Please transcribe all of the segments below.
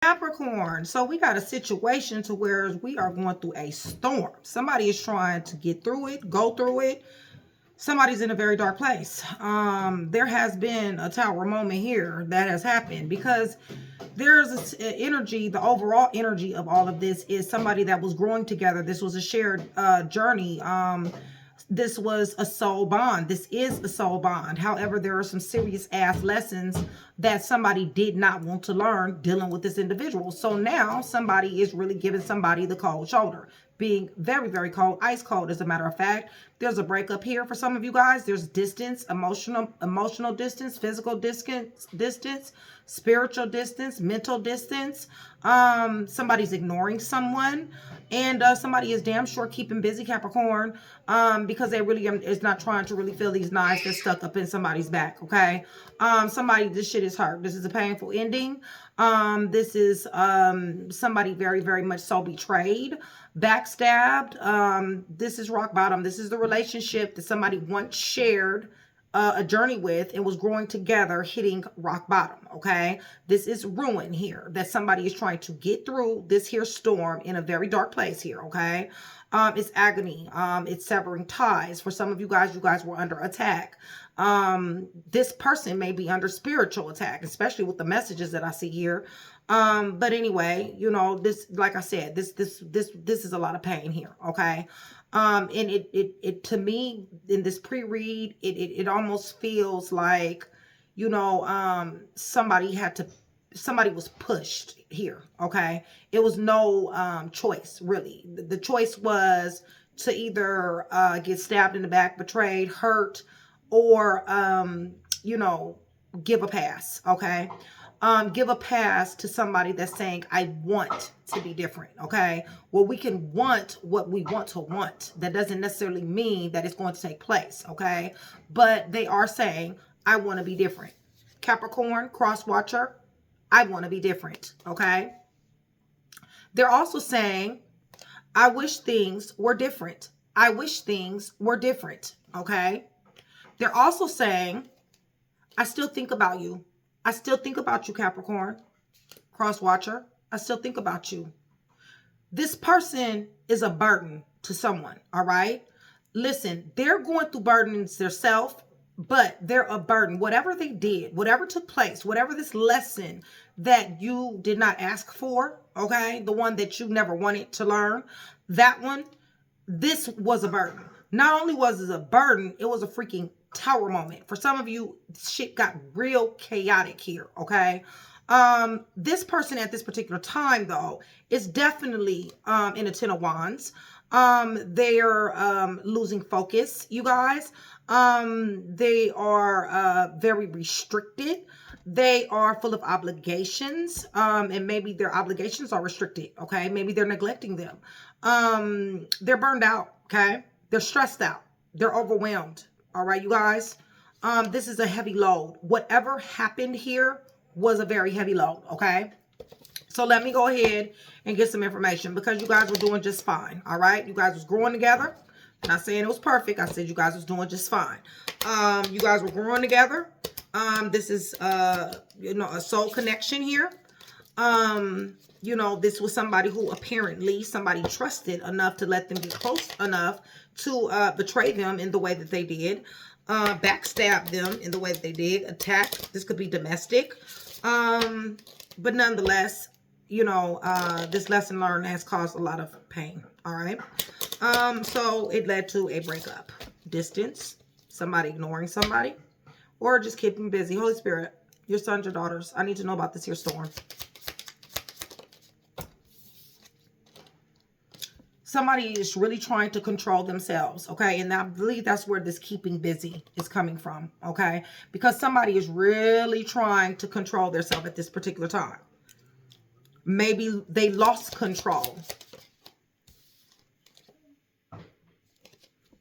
Capricorn. So we got a situation to where we are going through a storm. Somebody is trying to get through it, go through it. Somebody's in a very dark place. There has been a tower moment here that has happened because there's an energy. The overall energy of all of this is somebody that was growing together. This was a shared journey. This was a soul bond. This is a soul bond. However, there are some serious ass lessons that somebody did not want to learn dealing with this individual. So now somebody is really giving somebody the cold shoulder, being very, very cold, ice cold. As a matter of fact, there's a breakup here for some of you guys. There's distance, emotional distance, physical distance, spiritual distance, mental distance. Somebody's ignoring someone. And somebody is damn sure keeping busy, Capricorn, because they really is not trying to really feel these knives that's stuck up in somebody's back, okay? This shit is hurt. This is a painful ending. This is somebody very, very much so betrayed, backstabbed. This is rock bottom. This is the relationship that somebody once shared a journey with and was growing together, hitting rock bottom. Okay, this is ruin here that somebody is trying to get through this here storm in a very dark place here. Okay, it's agony. It's severing ties. For some of you guys were under attack. This person may be under spiritual attack, especially with the messages that I see here. But anyway, you know, this, like I said, this is a lot of pain here. Okay. And it to me in this pre-read, it almost feels like, you know, somebody was pushed here. Okay. It was no, choice really. The choice was to either, get stabbed in the back, betrayed, hurt, or, you know, give a pass. Okay. Give a pass to somebody that's saying, I want to be different. Okay. Well, we can want what we want to want. That doesn't necessarily mean that it's going to take place. Okay. But they are saying, I want to be different. Capricorn, cross watcher, I want to be different. Okay. They're also saying, I wish things were different. I wish things were different. Okay. They're also saying, I still think about you. I still think about you, Capricorn, cross watcher. I still think about you. This person is a burden to someone. All right. Listen, they're going through burdens themselves, but they're a burden. Whatever they did, whatever took place, whatever this lesson that you did not ask for. Okay. The one that you never wanted to learn, that one, this was a burden. Not only was it a burden, it was a freaking tower moment. For some of you, shit got real chaotic here. Okay. This person at this particular time though, is definitely, in a 10 of wands. They're, losing focus, you guys. They are, very restricted. They are full of obligations. And maybe their obligations are restricted. Okay. Maybe they're neglecting them. They're burned out. Okay. They're stressed out. They're overwhelmed. All right, you guys, this is a heavy load. Whatever happened here was a very heavy load. Okay. So let me go ahead and get some information because you guys were doing just fine. All right. You guys was growing together. I'm not saying it was perfect. I said you guys was doing just fine. You guys were growing together. This is, you know, a soul connection here. You know, this was somebody who apparently somebody trusted enough to let them get close enough to betray them in the way that they did, backstab them in the way that they did, attack. This could be domestic. But nonetheless, you know, this lesson learned has caused a lot of pain. All right. So it led to a breakup, distance, somebody ignoring somebody, or just keeping busy. Holy Spirit, your sons, your daughters, I need to know about this here storm. Somebody is really trying to control themselves, okay? And I believe that's where this keeping busy is coming from, okay? Because somebody is really trying to control themselves at this particular time. Maybe they lost control.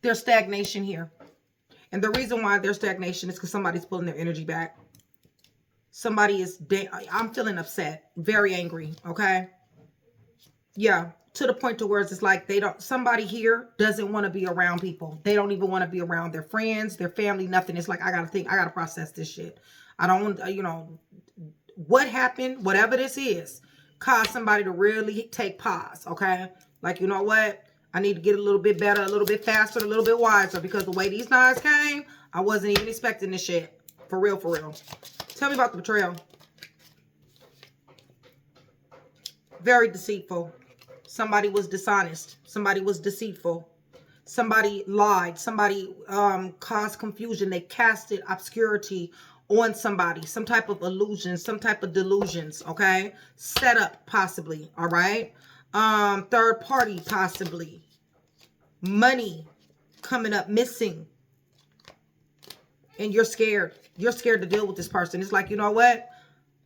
There's stagnation here. And the reason why there's stagnation is because somebody's pulling their energy back. Somebody is, I'm feeling upset, very angry, okay? Yeah. To the point to where it's like somebody here doesn't want to be around people. They don't even want to be around their friends, their family, nothing. It's like, I got to process this shit. I don't want, you know, what happened, whatever this is, cause somebody to really take pause, okay? Like, you know what? I need to get a little bit better, a little bit faster, a little bit wiser, because the way these knives came, I wasn't even expecting this shit. For real, for real. Tell me about the betrayal. Very deceitful. Somebody was dishonest. Somebody was deceitful. Somebody lied. Somebody caused confusion. They casted obscurity on somebody. Some type of illusion. Some type of delusions. Okay? Set up, possibly. All right? Third party, possibly. Money coming up missing. And you're scared. You're scared to deal with this person. It's like, you know what?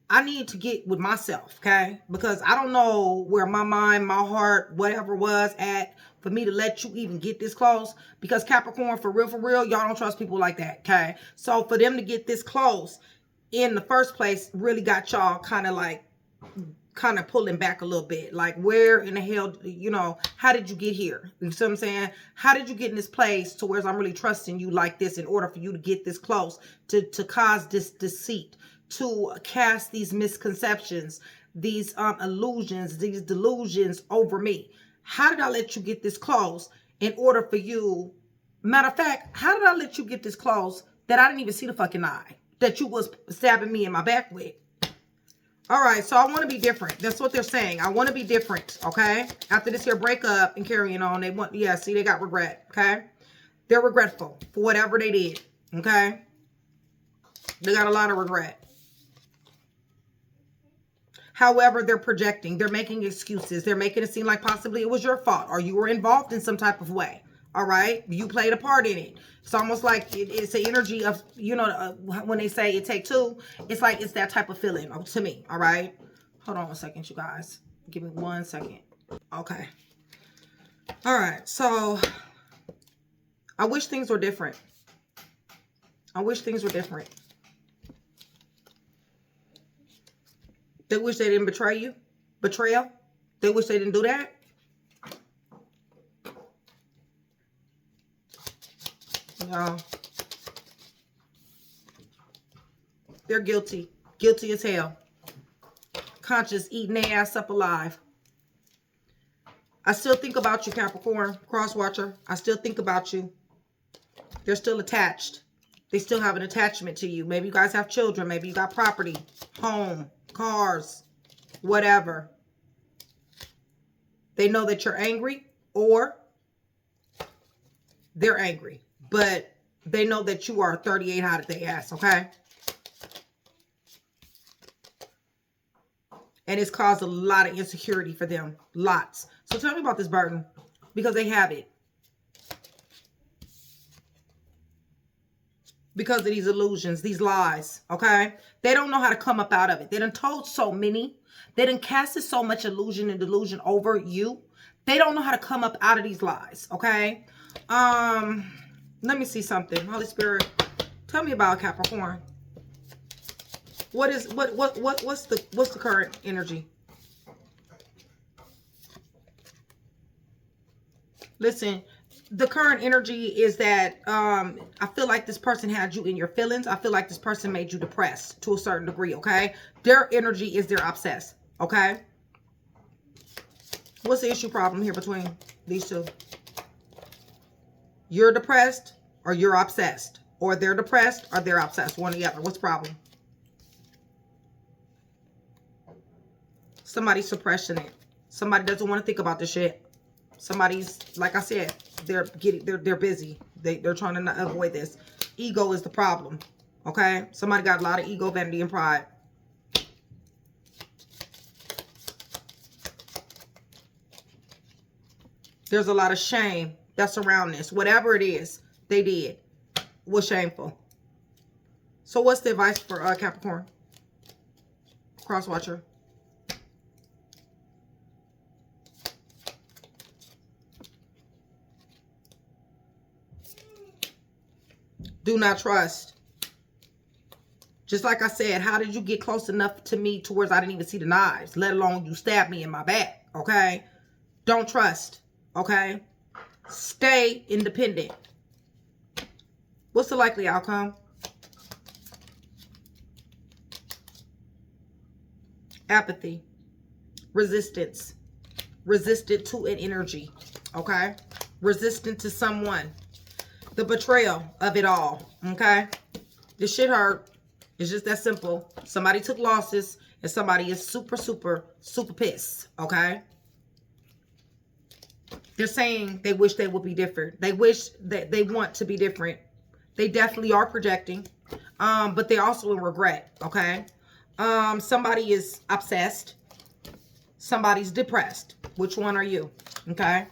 I need to get with myself, okay? Because I don't know where my mind, my heart, whatever was at for me to let you even get this close. Because Capricorn, for real, y'all don't trust people like that, okay? So for them to get this close in the first place really got y'all kind of pulling back a little bit. Like, where in the hell, you know, how did you get here? You see what I'm saying? How did you get in this place to where I'm really trusting you like this in order for you to get this close, to cause this deceit, to cast these misconceptions, these illusions, these delusions over me? How did I let you get this close in order for you? Matter of fact, how did I let you get this close that I didn't even see the fucking eye that you was stabbing me in my back with? All right, so I want to be different. That's what they're saying. I want to be different, okay? After this here breakup and carrying on, they want, yeah, see, they got regret, okay? They're regretful for whatever they did, okay? They got a lot of regret. However, they're projecting. They're making excuses. They're making it seem like possibly it was your fault or you were involved in some type of way. All right. You played a part in it. It's almost like it's the energy of, you know, when they say it take two, it's like it's that type of feeling to me. All right. Hold on a second, you guys. Give me 1 second. Okay. All right. So I wish things were different. I wish things were different. They wish they didn't betray you. Betrayal. They wish they didn't do that. No. They're guilty. Guilty as hell. Conscious, eating their ass up alive. I still think about you, Capricorn, cross watcher. I still think about you. They're still attached. They still have an attachment to you. Maybe you guys have children. Maybe you got property, home, cars, whatever. They know that you're angry, or they're angry, but they know that you are 38 out of their ass, okay? And it's caused a lot of insecurity for them. Lots. So tell me about this burden, because they have it. Because of these illusions, these lies, okay? They don't know how to come up out of it. They done told so many. They done casted so much illusion and delusion over you. They don't know how to come up out of these lies, okay? Let me see something. Holy Spirit, tell me about Capricorn. What's the current energy? Listen, the current energy is that I feel like this person had you in your feelings. I feel like this person made you depressed to a certain degree, okay? Their energy is they're obsessed, okay? What's the issue problem here between these two? You're depressed or you're obsessed. Or they're depressed or they're obsessed. One or the other. What's the problem? Somebody's suppressing it. Somebody doesn't want to think about this shit. Somebody's, like I said, they're busy. They're trying to not avoid this. Ego is the problem. Okay? Somebody got a lot of ego, vanity, and pride. There's a lot of shame that's around this. Whatever it is they did was shameful. So what's the advice for Capricorn? Cross watcher. Do not trust. Just like I said, how did you get close enough to me to where I didn't even see the knives, let alone you stabbed me in my back, okay? Don't trust, okay? Stay independent. What's the likely outcome? Apathy. resistance. Resistant to an energy. Okay? Resistant to someone. The betrayal of it all. Okay? This shit hurt. It's just that simple. Somebody took losses and somebody is super, super, super pissed. Okay? They're saying they wish they would be different. They wish that they want to be different. They definitely are projecting. But they're also in regret. Okay? Somebody is obsessed. Somebody's depressed. Which one are you? Okay?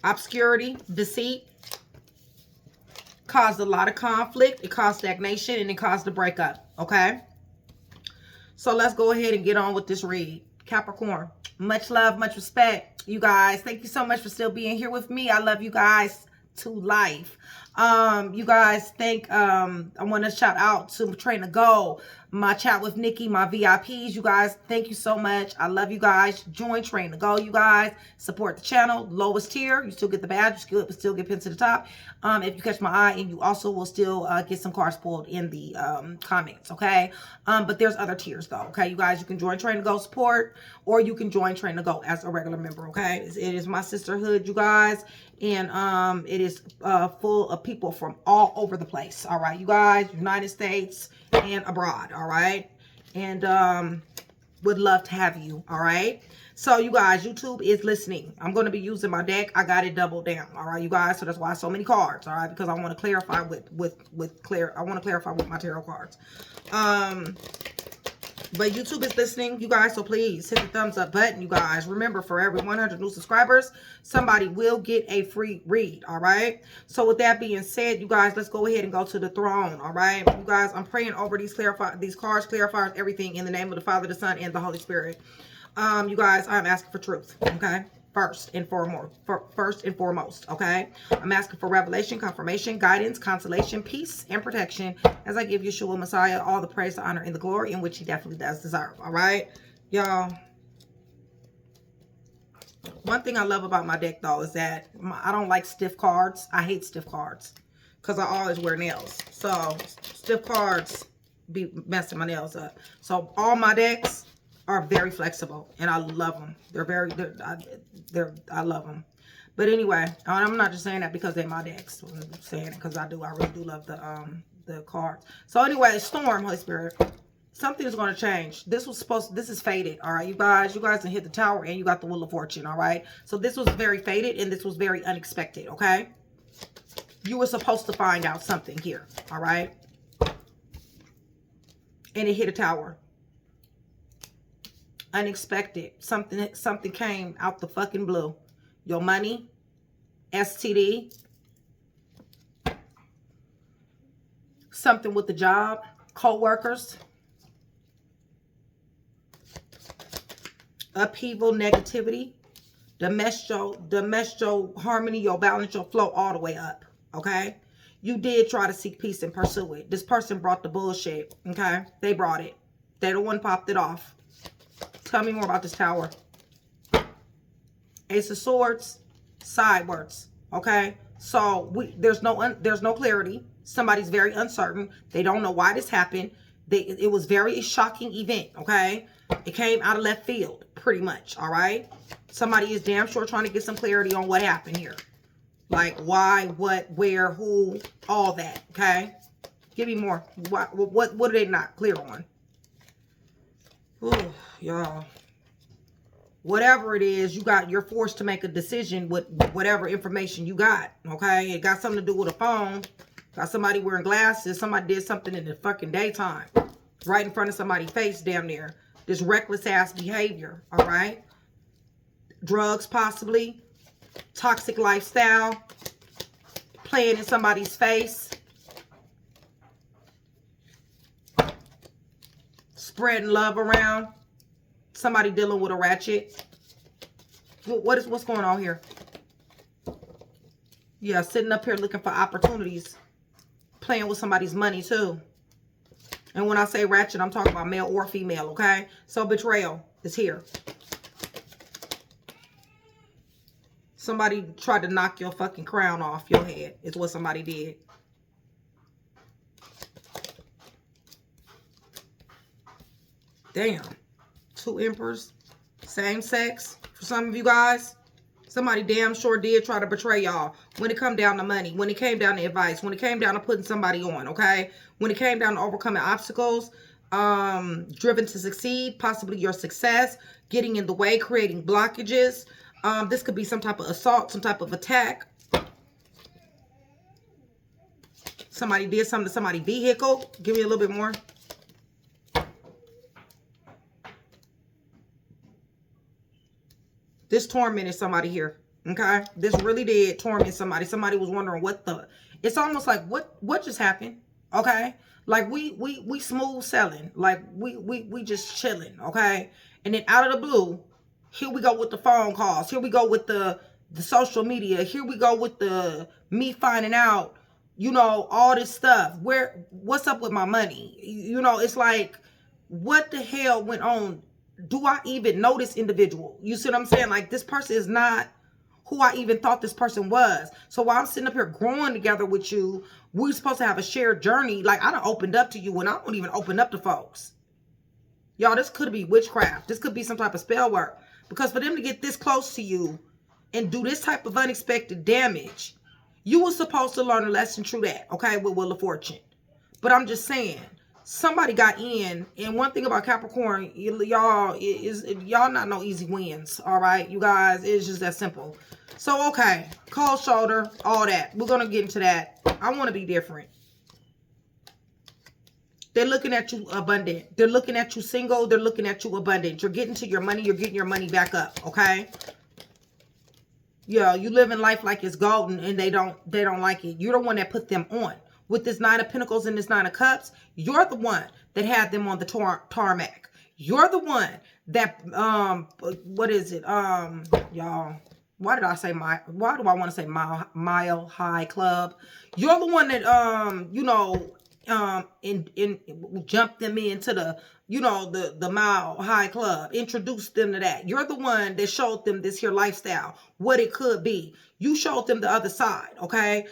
Obscurity, deceit, caused a lot of conflict. It caused stagnation and it caused a breakup. Okay? So let's go ahead and get on with this read. Capricorn, much love, much respect, you guys. Thank you so much for still being here with me. I love you guys to life. You guys, I want to shout out to Train to Go, my chat with Nikki, my VIPs. You guys, thank you so much. I love you guys. Join Train to Go, you guys. Support the channel. Lowest tier, you still get the badge. You still get pinned to the top. If you catch my eye, and you also will still get some cards pulled in the comments, okay? But there's other tiers though, okay? You guys, you can join Train to Go support, or you can join Train to Go as a regular member, okay? It is my sisterhood, you guys. And it is full of people from all over the place. All right, you guys, United States and abroad. All right, and would love to have you. All right, so you guys, YouTube is listening. I'm going to be using my deck. I got it doubled down. All right, you guys, so that's why so many cards. All right, because I want to clarify I want to clarify with my tarot cards. But YouTube is listening, you guys, so please hit the thumbs up button, you guys. Remember, for every 100 new subscribers, somebody will get a free read, all right? So with that being said, you guys, let's go ahead and go to the throne, all right? You guys, I'm praying over these cards, clarifies everything in the name of the Father, the Son, and the Holy Spirit. You guys, I'm asking for truth, okay? First and foremost, okay? I'm asking for revelation, confirmation, guidance, consolation, peace, and protection as I give Yeshua Messiah all the praise, the honor, and the glory in which he definitely does deserve, all right? Y'all, one thing I love about my deck, though, is that I don't like stiff cards. I hate stiff cards because I always wear nails. So stiff cards be messing my nails up. So all my decks are very flexible, and I love them. I love them. But anyway, I'm not just saying that because they're my decks. I'm saying it because I really do love the cards. So anyway, Storm, Holy Spirit, something is going to change. This is fated, all right, you guys can hit the tower, and you got the Wheel of Fortune, all right? So this was very fated, and this was very unexpected, okay? You were supposed to find out something here, all right? And it hit a tower. Unexpected. Something came out the fucking blue. Your money, STD, something with the job, co-workers, upheaval, negativity, domestic harmony, your balance, your flow all the way up, okay? You did try to seek peace and pursue it. This person brought the bullshit, okay? They brought it. They the one popped it off. Tell me more about this tower. Ace of Swords, sidewards. Okay, so there's no clarity. Somebody's very uncertain. They don't know why this happened. It was very shocking event. Okay, it came out of left field, pretty much. All right, somebody is damn sure trying to get some clarity on what happened here, like why, what, where, who, all that. Okay, give me more. What are they not clear on? Ooh, y'all, whatever it is, you're forced to make a decision with whatever information you got, okay? It got something to do with a phone, got somebody wearing glasses, somebody did something in the fucking daytime, right in front of somebody's face, damn near. This reckless ass behavior, all right? Drugs, possibly, toxic lifestyle, playing in somebody's face, spreading love around, somebody dealing with a ratchet. What's going on here? Yeah, sitting up here looking for opportunities, playing with somebody's money too. And when I say ratchet, I'm talking about male or female, okay? So betrayal is here. Somebody tried to knock your fucking crown off your head is what somebody did. Damn. 2 emperors. Same sex for some of you guys. Somebody damn sure did try to betray y'all when it come down to money, when it came down to advice, when it came down to putting somebody on, okay? When it came down to overcoming obstacles, driven to succeed, possibly your success, getting in the way, creating blockages. This could be some type of assault, some type of attack. Somebody did something to somebody's vehicle. Give me a little bit more. This tormented somebody here, okay? This really did torment somebody. Somebody was wondering what the... It's almost like, what just happened, okay? Like, we smooth selling. Like, we just chilling, okay? And then out of the blue, here we go with the phone calls. Here we go with the social media. Here we go with the me finding out, you know, all this stuff. What's up with my money? You know, it's like, what the hell went on? Do I even know this individual? You see what I'm saying? Like, this person is not who I even thought this person was. So while I'm sitting up here growing together with you, we're supposed to have a shared journey. Like, I done opened up to you and I don't even open up to folks. Y'all, this could be witchcraft. This could be some type of spell work. Because for them to get this close to you and do this type of unexpected damage, you were supposed to learn a lesson through that, okay, with Wheel of Fortune. But I'm just saying, somebody got in, and one thing about Capricorn, y'all not no easy wins, all right? You guys, it's just that simple. So, okay, cold shoulder, all that. We're going to get into that. I want to be different. They're looking at you abundant. They're looking at you single. They're looking at you abundant. You're getting to your money. You're getting your money back up, okay? Yeah, you living life like it's golden, and they don't like it. You're the one that put them on. With this 9 of Pentacles and this 9 of Cups, you're the one that had them on the tarmac. You're the one that, what is it? Y'all, why do I want to say mile high club? You're the one that, you know, jumped them into the, you know, the mile high club, introduced them to that. You're the one that showed them this here lifestyle, what it could be. You showed them the other side, okay?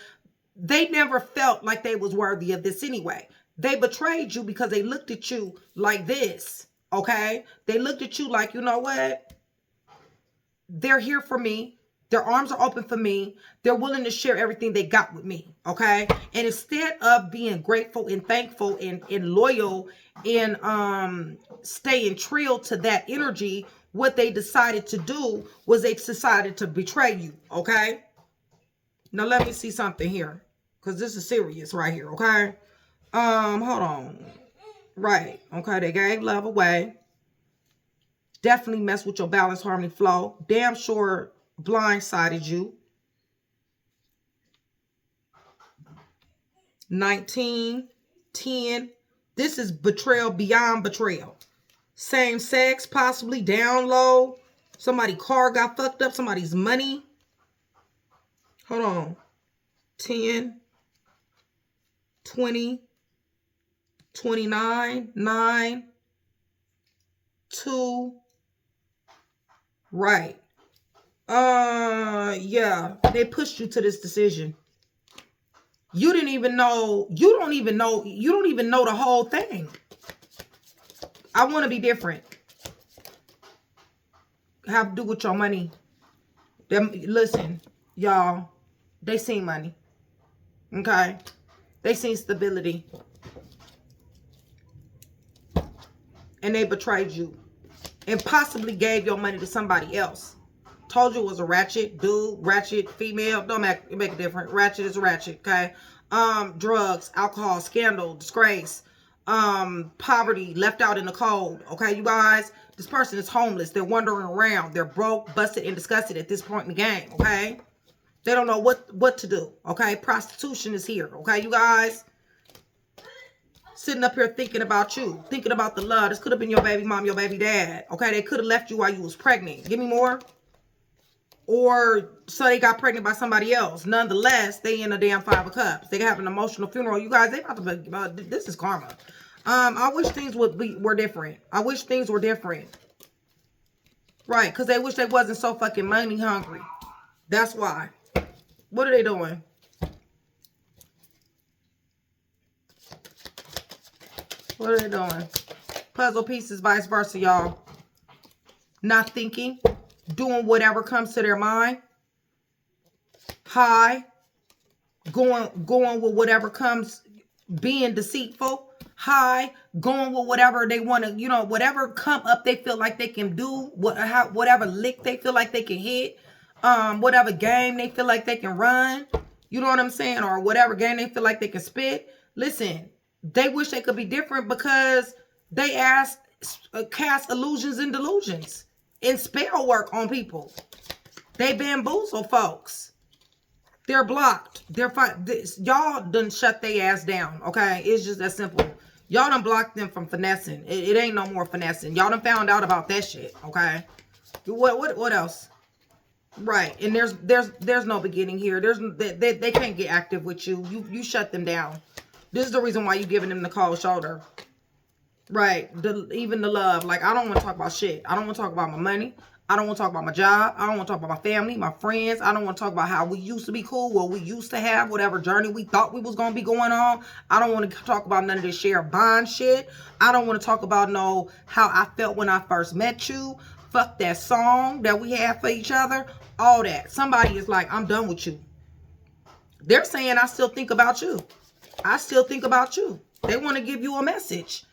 They never felt like they was worthy of this anyway. They betrayed you because they looked at you like this, okay? They looked at you like, you know what? They're here for me. Their arms are open for me. They're willing to share everything they got with me, okay? And instead of being grateful and thankful and loyal and staying true to that energy, what they decided to do was they decided to betray you, okay? Now let me see something here, because this is serious right here, okay? Hold on. Right, okay, they gave love away. Definitely mess with your balance, harmony, flow. Damn sure blindsided you. 19, 10. This is betrayal beyond betrayal. Same sex, possibly down low. Somebody's car got fucked up. Somebody's money. Hold on. 10, 20, 29, 9, 2. Right. Yeah, they pushed you to this decision. You didn't even know, you don't even know the whole thing. I want to be different. Have to do with your money. Listen, y'all, they seen money. Okay? They seen stability. And they betrayed you. And possibly gave your money to somebody else. Told you it was a ratchet dude, ratchet female. Don't make a difference. Ratchet is a ratchet, okay? Drugs, alcohol, scandal, disgrace, poverty, left out in the cold, okay, you guys? This person is homeless. They're wandering around. They're broke, busted, and disgusted at this point in the game, okay? They don't know what to do, okay? Prostitution is here, okay, you guys? Sitting up here thinking about you, thinking about the love. This could have been your baby mom, your baby dad, okay? They could have left you while you was pregnant. Give me more. Or so they got pregnant by somebody else. Nonetheless, they in a damn 5 of Cups. They have an emotional funeral. You guys, they about to be, this is karma. I wish things were different. I wish things were different. Right, because they wish they wasn't so fucking money hungry. That's why. What are they doing? What are they doing? Puzzle pieces, vice versa, y'all. not thinking, doing whatever comes to their mind. High, going with whatever comes, being deceitful. High, going with whatever they want to, you know, whatever come up they feel like they can do, whatever lick they feel like they can hit, whatever game they feel like they can run, you know what I'm saying, or whatever game they feel like they can spit. Listen, they wish they could be different because they cast illusions and delusions and spell work on people. They bamboozle folks. They're blocked. They're fine. Y'all done shut their ass down, okay? It's just that simple. Y'all done blocked them from finessing. It ain't no more finessing. Y'all done found out about that shit, okay? What else? Right. And there's no beginning here. They can't get active with you. You shut them down. This is the reason why you giving them the cold shoulder. Right. Even the love. Like, I don't want to talk about shit. I don't want to talk about my money. I don't want to talk about my job. I don't want to talk about my family, my friends. I don't want to talk about how we used to be cool, what we used to have, whatever journey we thought we was going to be going on. I don't want to talk about none of this share bond shit. I don't want to talk about how I felt when I first met you. Fuck that song that we had for each other. All that. Somebody is like, I'm done with you. They're saying, I still think about you. I still think about you. They want to give you a message.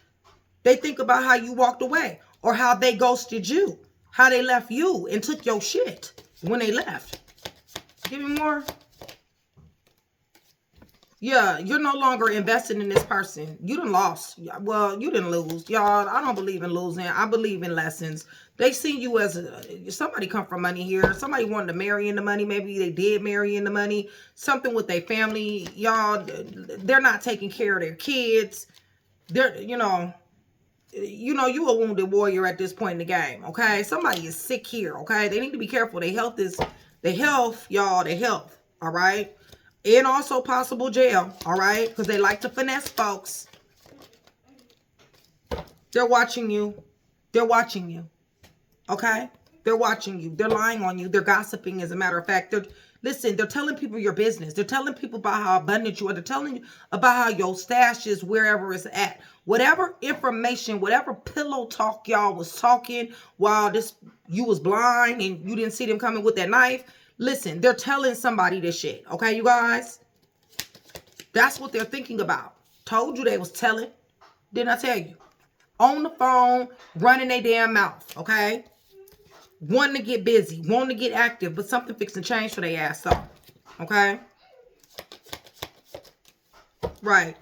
They think about how you walked away or how they ghosted you. How they left you and took your shit when they left. Give me more. Yeah, you're no longer invested in this person. You done lost. Well, you didn't lose. Y'all, I don't believe in losing. I believe in lessons. They see you as somebody come from money here. Somebody wanted to marry into money. Maybe they did marry into money. Something with their family. Y'all, they're not taking care of their kids. They're, you a wounded warrior at this point in the game, okay? Somebody is sick here, okay? They need to be careful. Their health, y'all, their health, all right? And also possible jail, all right? Because they like to finesse folks. They're watching you. They're watching you, okay? They're watching you. They're lying on you. They're gossiping, as a matter of fact. They're telling people your business. They're telling people about how abundant you are. They're telling you about how your stash is wherever it's at. Whatever information, whatever pillow talk y'all was talking while you was blind and you didn't see them coming with that knife. Listen, they're telling somebody this shit. Okay, you guys? That's what they're thinking about. Told you they was telling. Didn't I tell you? On the phone, running their damn mouth. Okay? Wanting to get busy, wanting to get active, but something fixing to change for their ass though. Okay? Right.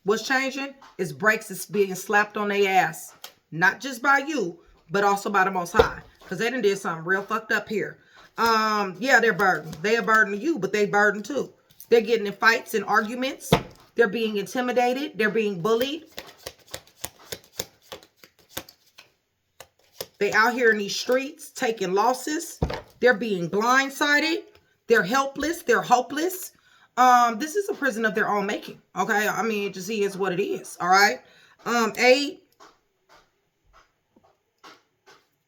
What's changing is brakes is being slapped on their ass. Not just by you, but also by the Most High. Because they done did something real fucked up here. Yeah, they're burdened. They are burdened to you, but they burdened too. They're getting in fights and arguments. They're being intimidated. They're being bullied. They out here in these streets taking losses. They're being blindsided. They're helpless. They're hopeless. This is a prison of their own making. Okay. I mean, it just is what it is. All right. 8,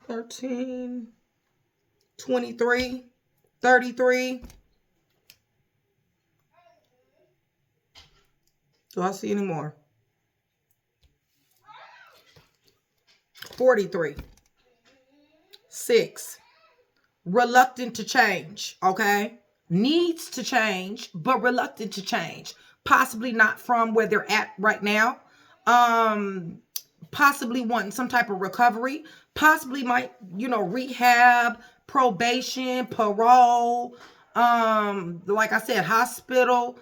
13, 23, 33. Do I see any more? 43. 6. Reluctant to change, okay? Needs to change, but reluctant to change. Possibly not from where they're at right now. Possibly wanting some type of recovery. Possibly might, rehab, probation, parole. Like I said, hospital,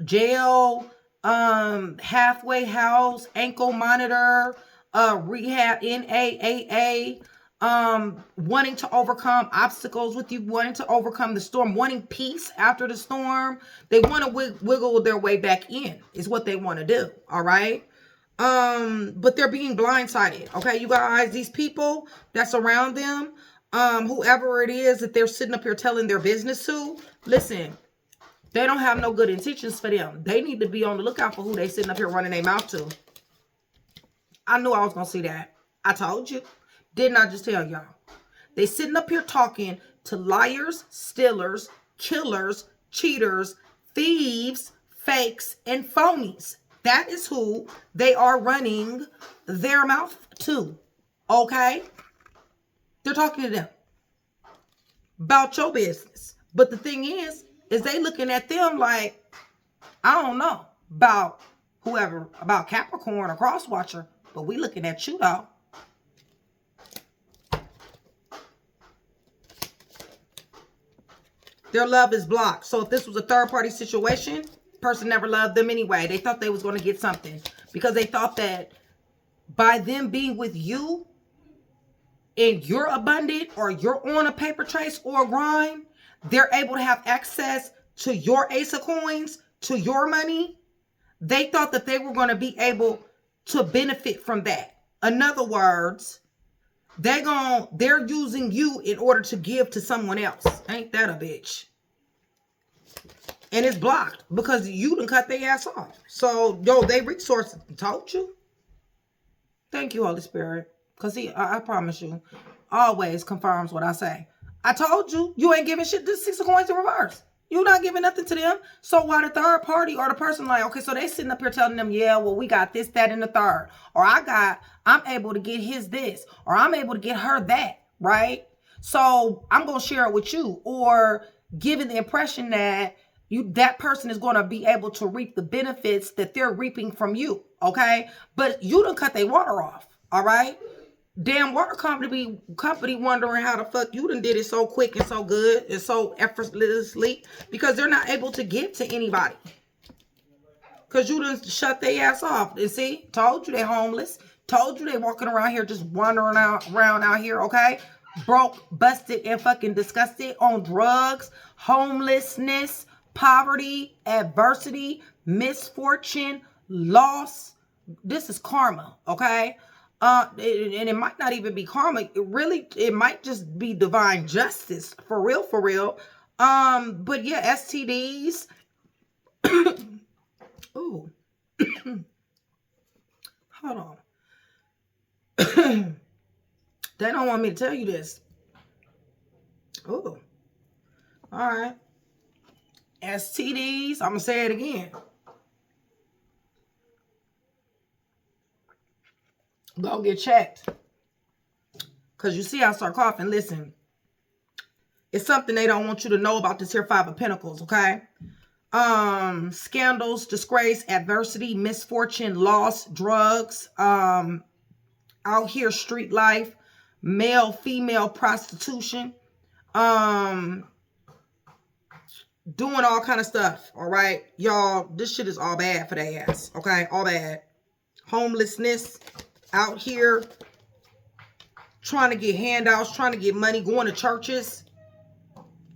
jail, halfway house, ankle monitor, rehab, NAAA. Wanting to overcome obstacles with you, wanting to overcome the storm, wanting peace after the storm. They want to wiggle their way back in is what they want to do. All right. But they're being blindsided. Okay, you guys, these people that's around them, whoever it is that they're sitting up here telling their business to, listen, they don't have no good intentions for them. They need to be on the lookout for who they sitting up here running their mouth to. I knew I was going to see that. I told you. Didn't I just tell y'all? They sitting up here talking to liars, stealers, killers, cheaters, thieves, fakes, and phonies. That is who they are running their mouth to. Okay? They're talking to them about your business. But the thing is they looking at them like, I don't know about whoever, about Capricorn or Crosswatcher, but we looking at you though. Their love is blocked. So if this was a third party situation, person never loved them anyway. They thought they was going to get something because they thought that by them being with you and you're abundant or you're on a paper chase or a grind, they're able to have access to your ace of coins, to your money. They thought that they were going to be able to benefit from that. In other words, they're using you in order to give to someone else. Ain't that a bitch? And it's blocked because you done cut their ass off. So, yo, they resources. Told you. Thank you, Holy Spirit. Because I promise you, always confirms what I say. I told you, you ain't giving shit. This 6 of coins in reverse. You're not giving nothing to them. So why the third party or the person like, okay, so they sitting up here telling them, yeah, well, we got this, that, and the third. Or I'm able to get his this. Or I'm able to get her that, right? So I'm going to share it with you. Or giving the impression that that person is going to be able to reap the benefits that they're reaping from you, okay? But you done cut their water off, all right? Damn water company wondering how the fuck you done did it so quick and so good and so effortlessly because they're not able to give to anybody. Because you done shut their ass off. And see, told you they homeless. Told you they walking around here just wandering around out here, okay? Broke, busted, and fucking disgusted on drugs, homelessness, poverty, adversity, misfortune, loss. This is karma, okay? And it might not even be karma. It might just be divine justice. For real, for real. But yeah, STDs. Ooh. Hold on. They don't want me to tell you this. Ooh. All right. STDs. I'm going to say it again. Go get checked. Because you see I start coughing. Listen. It's something they don't want you to know about this here 5 of Pentacles, okay? Scandals, disgrace, adversity, misfortune, loss, drugs, out here street life, male, female prostitution, doing all kind of stuff, all right? Y'all, this shit is all bad for their ass, okay? All bad. Homelessness, out here trying to get handouts, trying to get money, going to churches,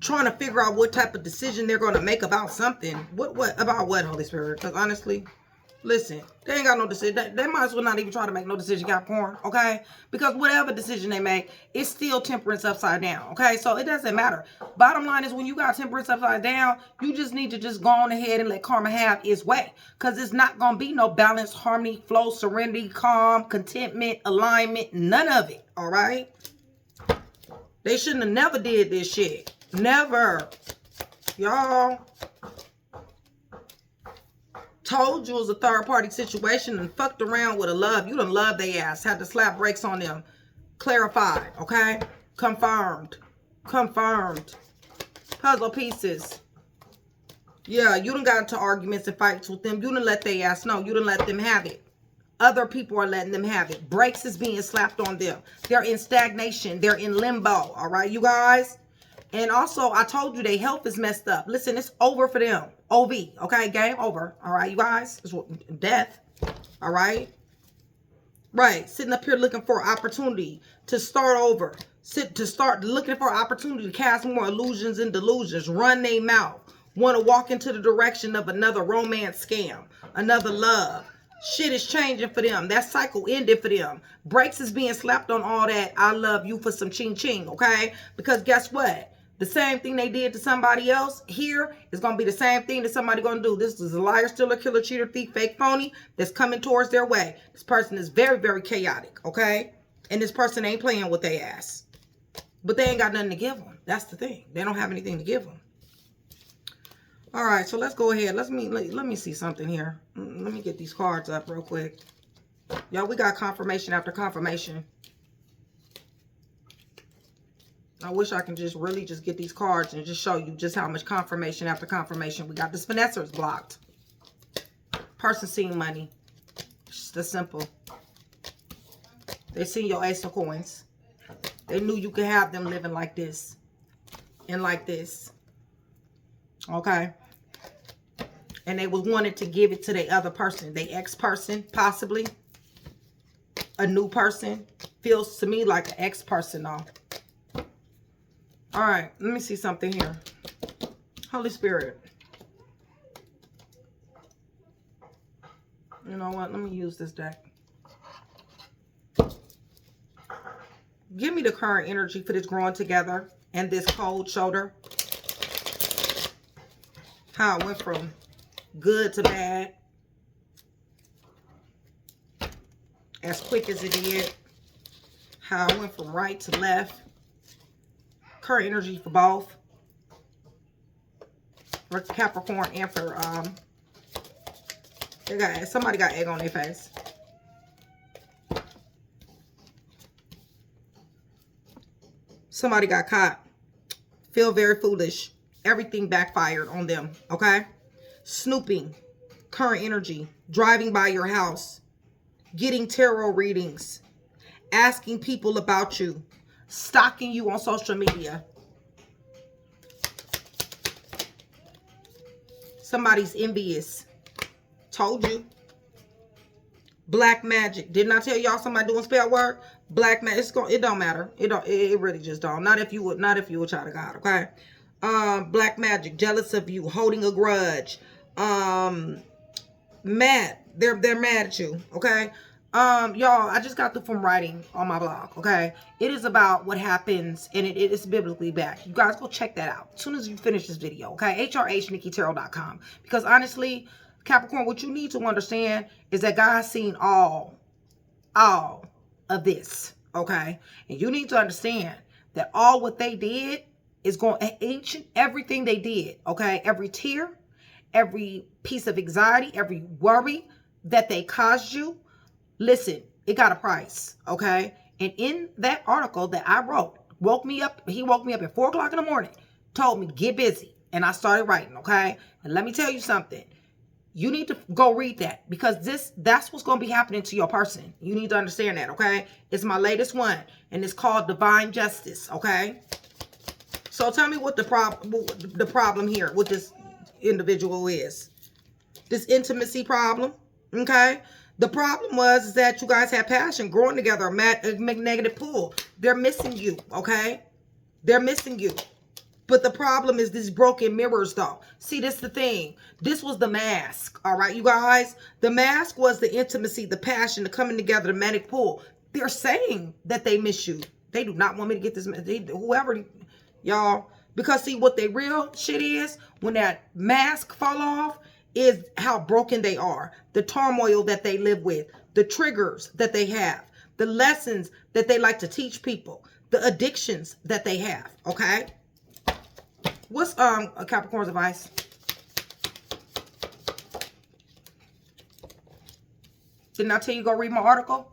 trying to figure out what type of decision they're going to make about something. What about what, Holy Spirit? Because honestly, listen, they ain't got no decision. They might as well not even try to make no decision, Capricorn, okay? Because whatever decision they make, it's still temperance upside down, okay? So it doesn't matter. Bottom line is when you got temperance upside down, you just need to just go on ahead and let karma have its way. Because it's not going to be no balance, harmony, flow, serenity, calm, contentment, alignment, none of it, all right? They shouldn't have never did this shit. Never. Y'all. Told you it was a third party situation and fucked around with a love. You done love they ass. Had to slap brakes on them. Clarified. Okay? Confirmed. Confirmed. Puzzle pieces. Yeah, you done got into arguments and fights with them. You done let they ass know. You done let them have it. Other people are letting them have it. Brakes is being slapped on them. They're in stagnation. They're in limbo. All right, you guys? And also, I told you their health is messed up. Listen, it's over for them. OV, okay? Game over. All right, you guys? It's death. All right? Right. Sitting up here looking for opportunity to start over. Start looking for opportunity to cast more illusions and delusions. Run their mouth. Want to walk into the direction of another romance scam. Another love. Shit is changing for them. That cycle ended for them. Brakes is being slapped on all that. I love you for some ching ching, okay? Because guess what? The same thing they did to somebody else here is going to be the same thing that somebody going to do. This is a liar, stealer, killer, cheater, thief, fake, phony that's coming towards their way. This person is very, very chaotic, okay? And this person ain't playing with their ass. But they ain't got nothing to give them. That's the thing. They don't have anything to give them. All right, so let's go ahead. Let me see something here. Let me get these cards up real quick. Y'all, we got confirmation after confirmation. I wish I can just really just get these cards and just show you just how much confirmation after confirmation. We got this finessers blocked. Person seeing money. It's just that simple. They seen your ace of coins. They knew you could have them living like this. And like this. Okay. And they was wanted to give it to the other person. The ex-person, possibly. A new person. Feels to me like an ex-person, though. Alright, let me see something here. Holy Spirit. You know what? Let me use this deck. Give me the current energy for this growing together and this cold shoulder. How it went from good to bad. As quick as it did. How it went from right to left. Current energy for both. For Capricorn and for somebody got egg on their face. Somebody got caught. Feel very foolish. Everything backfired on them. Okay? Snooping. Current energy. Driving by your house. Getting tarot readings. Asking people about you. Stalking you on social media. Somebody's envious. Told you. Black magic. Didn't I tell y'all somebody doing spell work? Black magic. It don't matter. It really just don't. Not if you a child of God, okay? Black magic. Jealous of you. Holding a grudge. Mad. They're mad at you, okay? Y'all, I just got through from writing on my blog, okay? It is about what happens, and it is biblically backed. You guys go check that out as soon as you finish this video, okay? HRHNikkiTarot.com. Because honestly, Capricorn, what you need to understand is that God's seen all of this, okay? And you need to understand that all what they did is going, each and everything they did, okay? Every tear, every piece of anxiety, every worry that they caused you, listen, it got a price, okay? And in that article that I wrote, he woke me up at 4 o'clock in the morning, told me, get busy. And I started writing, okay? And let me tell you something. You need to go read that because that's what's going to be happening to your person. You need to understand that, okay? It's my latest one, and it's called Divine Justice, okay? So tell me what the problem here with this individual is. This intimacy problem, okay? The problem was that you guys had passion, growing together, a magnetic pull. They're missing you, okay? They're missing you. But the problem is these broken mirrors, though. See, this is the thing. This was the mask, all right, you guys? The mask was the intimacy, the passion, the coming together, the magnetic pull. They're saying that they miss you. They do not want me to get this, whoever, y'all. Because, see, what they real shit is, when that mask fall off, is how broken they are. The turmoil that they live with. The triggers that they have. The lessons that they like to teach people. The addictions that they have, okay? What's a Capricorn's advice? Didn't I tell you go read my article?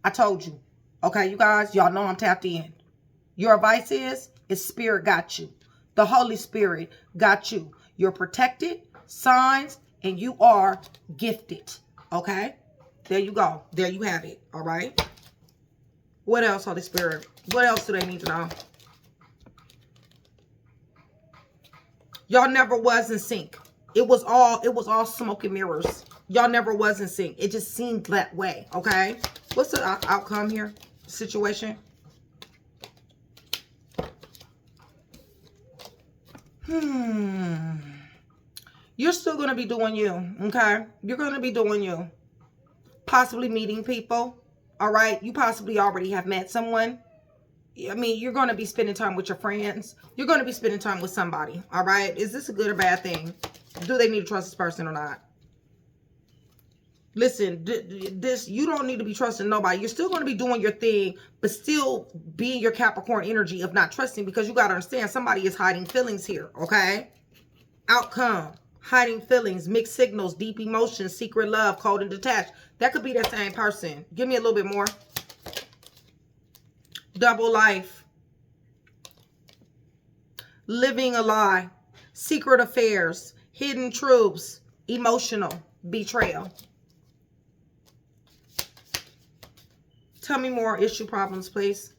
I told you. Okay, you guys, y'all know I'm tapped in. Your advice is Spirit got you. The Holy Spirit got you. You're protected, signs, and you are gifted. Okay? There you go. There you have it. All right? What else, Holy Spirit? What else do they need to know? Y'all never was in sync. It was all smoke and mirrors. Y'all never was in sync. It just seemed that way, okay? What's the outcome here? Situation? You're still going to be doing you, okay? You're going to be doing you. Possibly meeting people, all right? You possibly already have met someone. I mean, you're going to be spending time with your friends. You're going to be spending time with somebody, all right? Is this a good or bad thing? Do they need to trust this person or not? Listen, you don't need to be trusting nobody. You're still going to be doing your thing, but still being your Capricorn energy of not trusting, because you got to understand somebody is hiding feelings here, okay? Outcome, hiding feelings, mixed signals, deep emotions, secret love, cold and detached. That could be that same person. Give me a little bit more. Double life. living a lie, secret affairs, hidden truths, emotional betrayal. Tell me more issue problems, please.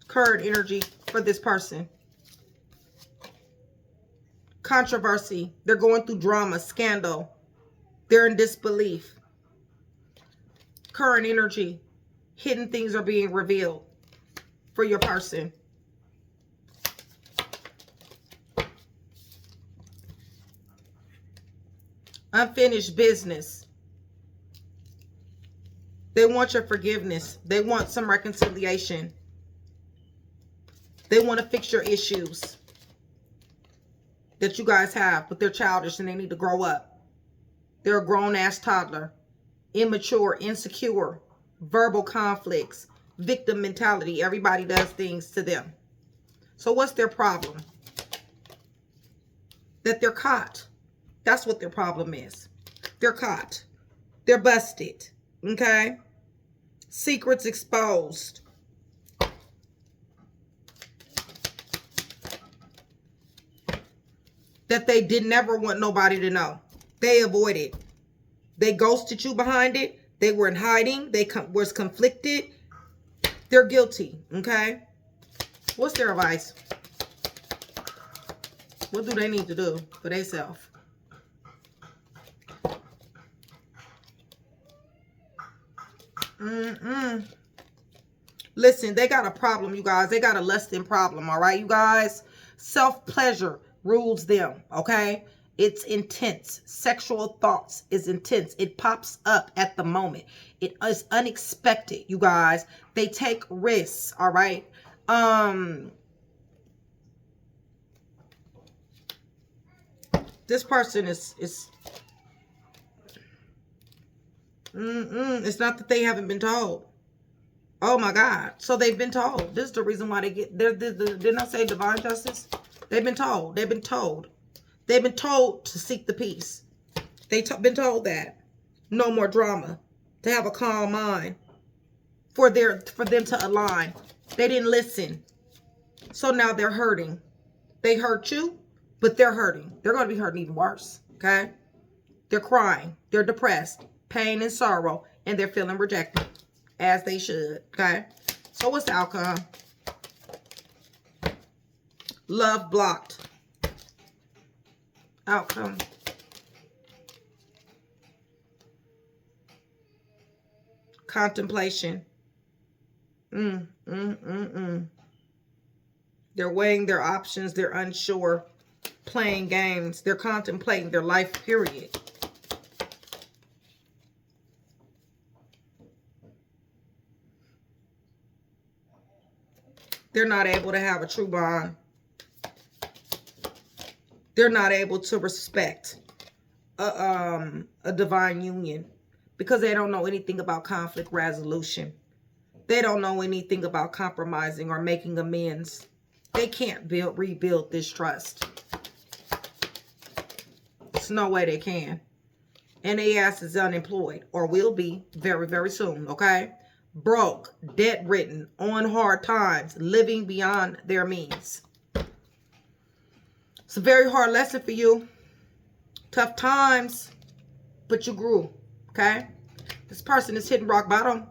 Current energy for this person. Controversy. They're going through drama, scandal. They're in disbelief. Current energy. Hidden things are being revealed for your person. Unfinished business. They want your forgiveness. They want some reconciliation. They want to fix your issues that you guys have, but they're childish and they need to grow up. They're a grown-ass toddler. Immature, insecure, verbal conflicts, victim mentality. Everybody does things to them. So what's their problem? That they're caught. That's what their problem is. They're caught. They're busted. Okay? Secrets exposed. That they did never want nobody to know. They avoided. They ghosted you behind it. They were in hiding. They was conflicted. They're guilty. Okay? What's their advice? What do they need to do for themselves? Listen, they got a problem, you guys. They got a lusting problem, all right, you guys? Self-pleasure rules them, okay? It's intense. Sexual thoughts is intense. It pops up at the moment. It is unexpected, you guys. They take risks, all right? This person is it's not that they haven't been told. Oh my God. So they've been told. This is the reason why they get, didn't I say divine justice? They've been told. They've been told. They've been told to seek the peace. They've been told that. No more drama. To have a calm mind. For them to align. They didn't listen. So now they're hurting. They hurt you, but they're hurting. They're going to be hurting even worse. Okay? They're crying. They're depressed. Pain and sorrow. And they're feeling rejected. As they should. Okay? So what's the outcome? Love blocked. Outcome. Contemplation. They're weighing their options. They're unsure. Playing games. They're contemplating their life, period. They're not able to have a true bond. They're not able to respect a divine union because they don't know anything about conflict resolution. They don't know anything about compromising or making amends. They can't rebuild this trust. There's no way they can. And their ass is unemployed or will be very, very soon, okay? Broke, debt-ridden, on hard times, living beyond their means. It's a very hard lesson for you. Tough times, but you grew, okay? This person is hitting rock bottom.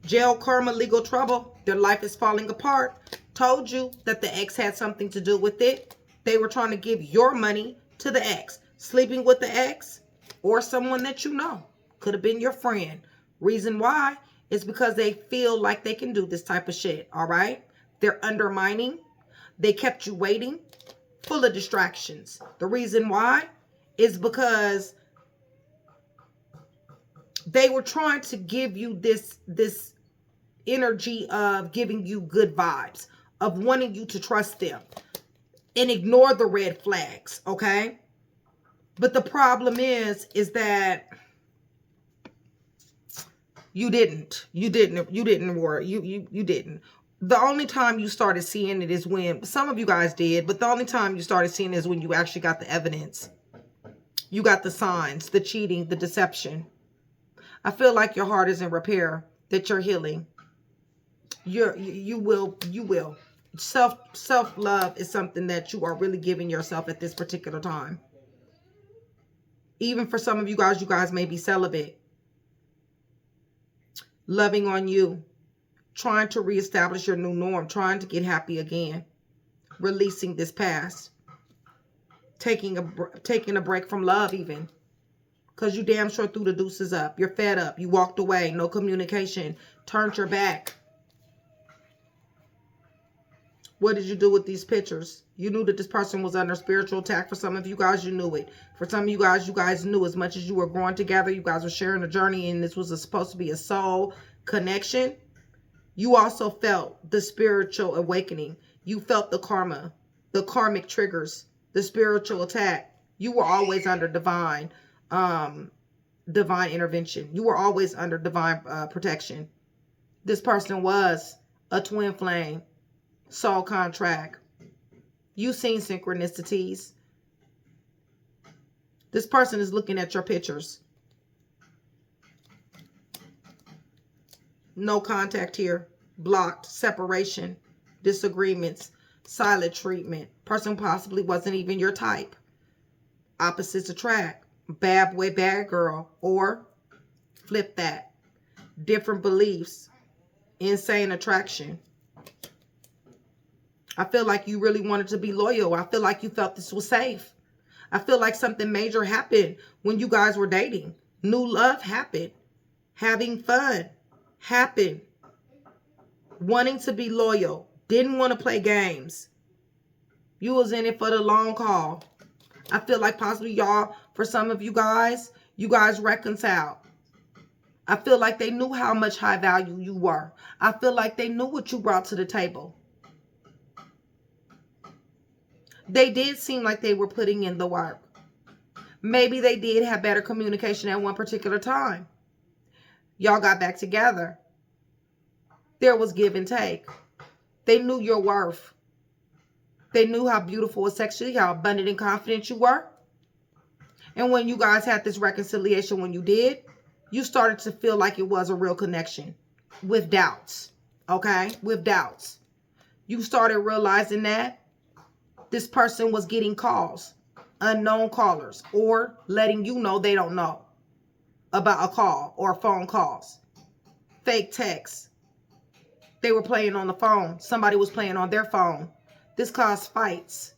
Jail, karma, legal trouble. Their life is falling apart. Told you that the ex had something to do with it. They were trying to give your money to the ex. Sleeping with the ex or someone that you know. Could have been your friend. Reason why is because they feel like they can do this type of shit, all right? They're undermining. They kept you waiting. Full of distractions. The reason why is because they were trying to give you this energy of giving you good vibes, of wanting you to trust them and ignore the red flags, okay? But the problem is that you didn't. You didn't. The only time you started seeing it is when, some of you guys did, but the only time you started seeing it is when you actually got the evidence. You got the signs, the cheating, the deception. I feel like your heart is in repair, that you're healing. You will. Self-love is something that you are really giving yourself at this particular time. Even for some of you guys may be celibate. Loving on you. Trying to reestablish your new norm. Trying to get happy again. Releasing this past. Taking a break from love even. Because you damn sure threw the deuces up. You're fed up. You walked away. No communication. Turned your back. What did you do with these pictures? You knew that this person was under spiritual attack. For some of you guys, you knew it. For some of you guys knew as much as you were growing together. You guys were sharing a journey, and this was supposed to be a soul connection. You also felt the spiritual awakening. You felt the karma, the karmic triggers, the spiritual attack. You were always under divine intervention. You were always under divine protection. This person was a twin flame. Soul contract. You seen synchronicities. This person is looking at your pictures. No contact here. Blocked. Separation. Disagreements. Silent treatment. Person possibly wasn't even your type. Opposites attract. Bad boy, bad girl. Or flip that. Different beliefs. Insane attraction. I feel like you really wanted to be loyal. I feel like you felt this was safe. I feel like something major happened when you guys were dating. New love happened. Having fun happened. Wanting to be loyal. Didn't want to play games. You was in it for the long haul. I feel like possibly y'all, for some of you guys reconciled. I feel like they knew how much high value you were. I feel like they knew what you brought to the table. They did seem like they were putting in the work. Maybe they did have better communication at one particular time. Y'all got back together. There was give and take. They knew your worth. They knew how beautiful and sexually, how abundant and confident you were. And when you guys had this reconciliation, when you did, you started to feel like it was a real connection. With doubts. Okay? With doubts. You started realizing that this person was getting calls, unknown callers, or letting you know they don't know about a call or phone calls. Fake texts. They were playing on the phone. Somebody was playing on their phone. This caused fights.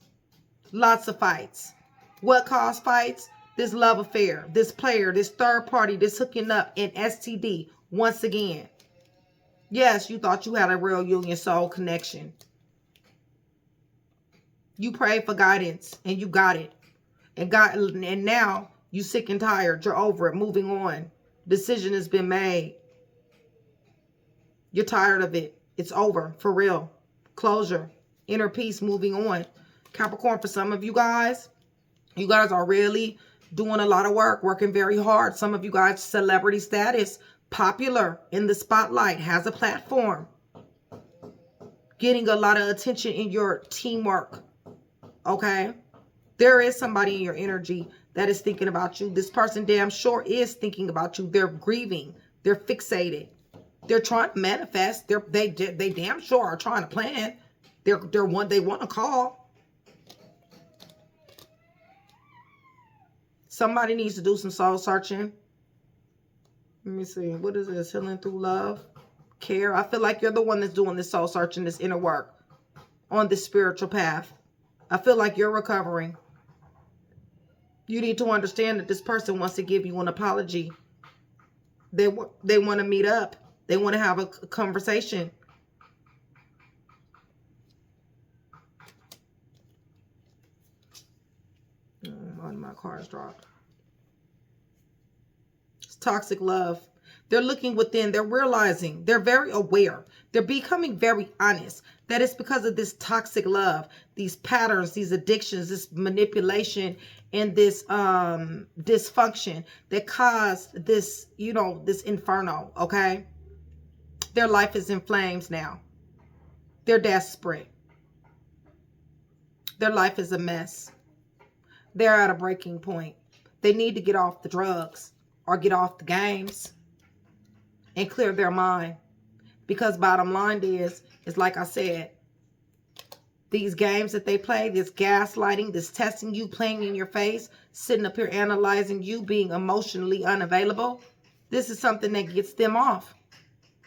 Lots of fights. What caused fights? This love affair, this player, this third party, this hooking up, and STD once again. Yes, you thought you had a real union soul connection. You prayed for guidance and you got it. And now you sick and tired. You're over it. Moving on. Decision has been made. You're tired of it. It's over. For real. Closure. Inner peace. Moving on. Capricorn, for some of you guys are really doing a lot of work. Working very hard. Some of you guys, celebrity status. Popular. In the spotlight. Has a platform. Getting a lot of attention in your teamwork. Okay, there is somebody in your energy that is thinking about you. This person damn sure is thinking about you. They're grieving. They're fixated. They're trying to manifest. They damn sure are trying to plan. They want to call. Somebody needs to do some soul searching. Let me see. What is this? Healing through love, care. I feel like you're the one that's doing this soul searching, this inner work on this spiritual path. I feel like you're recovering. You need to understand that this person wants to give you an apology. They want to meet up. They want to have a conversation. One of my cards dropped. It's toxic love. They're looking within. They're realizing. They're very aware. They're becoming very honest. That it's because of this toxic love, these patterns, these addictions, this manipulation, and this dysfunction that caused this, this inferno, okay? Their life is in flames now. They're desperate. Their life is a mess. They're at a breaking point. They need to get off the drugs or get off the games and clear their mind. Because bottom line is like I said, These games that they play, this gaslighting, this testing you, playing in your face, sitting up here analyzing you, being emotionally unavailable. This is something that gets them off.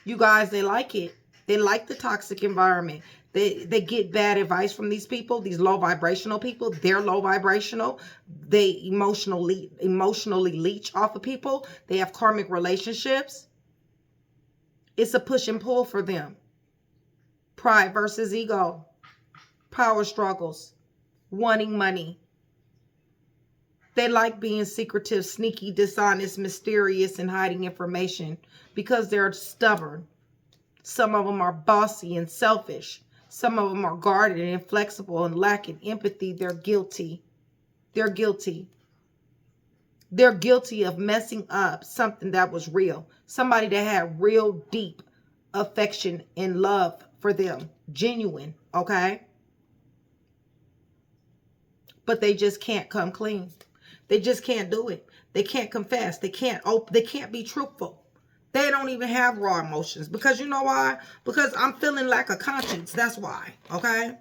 You guys, they like it. They like the toxic environment. They get bad advice from these people, these low vibrational people. They're low vibrational. They emotionally leech off of people. They have karmic relationships. It's a push and pull for them. Pride versus ego. Power struggles. Wanting money. They like being secretive, sneaky, dishonest, mysterious, and hiding information because they're stubborn. Some of them are bossy and selfish. Some of them are guarded and inflexible and lacking empathy. They're guilty. They're guilty. They're guilty of messing up something that was real. Somebody that had real deep affection and love for them. Genuine, okay? But they just can't come clean. They just can't do it. They can't confess. They can't be truthful. They don't even have raw emotions. Because you know why? Because I'm feeling lack of conscience. That's why. Okay?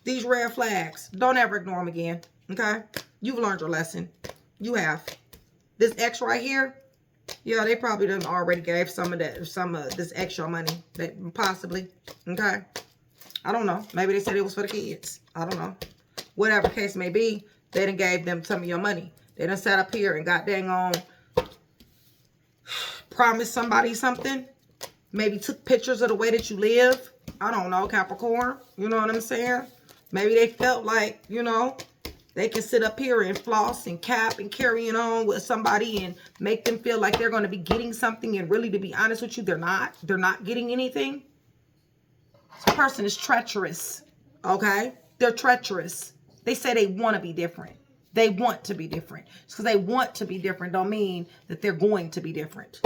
These red flags. Don't ever ignore them again. Okay? You've learned your lesson. You have. This X right here. Yeah, they probably done already gave some of this extra money. Possibly. Okay? I don't know. Maybe they said it was for the kids. I don't know. Whatever case may be, they done gave them some of your money. They done sat up here and got dang on promised somebody something. Maybe took pictures of the way that you live. I don't know, Capricorn. You know what I'm saying? Maybe they felt like, you know, they can sit up here and floss and cap and carrying on with somebody and make them feel like they're going to be getting something. And really, to be honest with you, they're not. They're not getting anything. This person is treacherous. Okay? They're treacherous. They say they want to be different. They want to be different. It's because they want to be different don't mean that they're going to be different.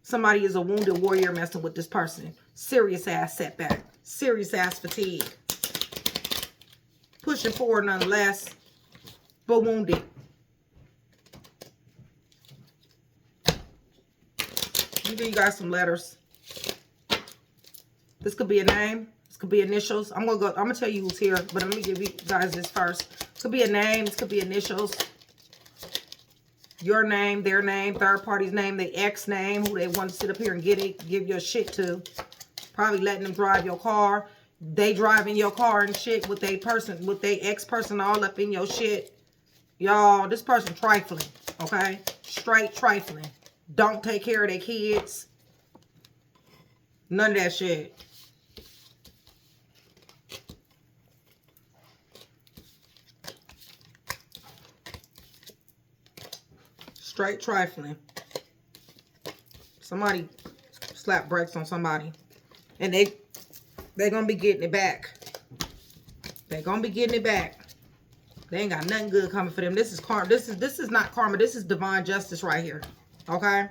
Somebody is a wounded warrior messing with this person. Serious ass setback. Serious ass fatigue. Pushing forward nonetheless, but wounded. Let me give you guys some letters. This could be a name. This could be initials. I'm gonna tell you who's here, but let me give you guys this first. This could be a name. This could be initials. Your name, their name, third party's name, their ex name, who they want to sit up here and give your shit to. Probably letting them drive your car. They driving your car and shit with their ex person all up in your shit. Y'all, this person trifling, okay? Straight trifling. Don't take care of their kids. None of that shit. Straight trifling. Somebody slap brakes on somebody. And they're going to be getting it back. They're going to be getting it back. They ain't got nothing good coming for them. This is karma. This is not karma. This is divine justice right here. Okay?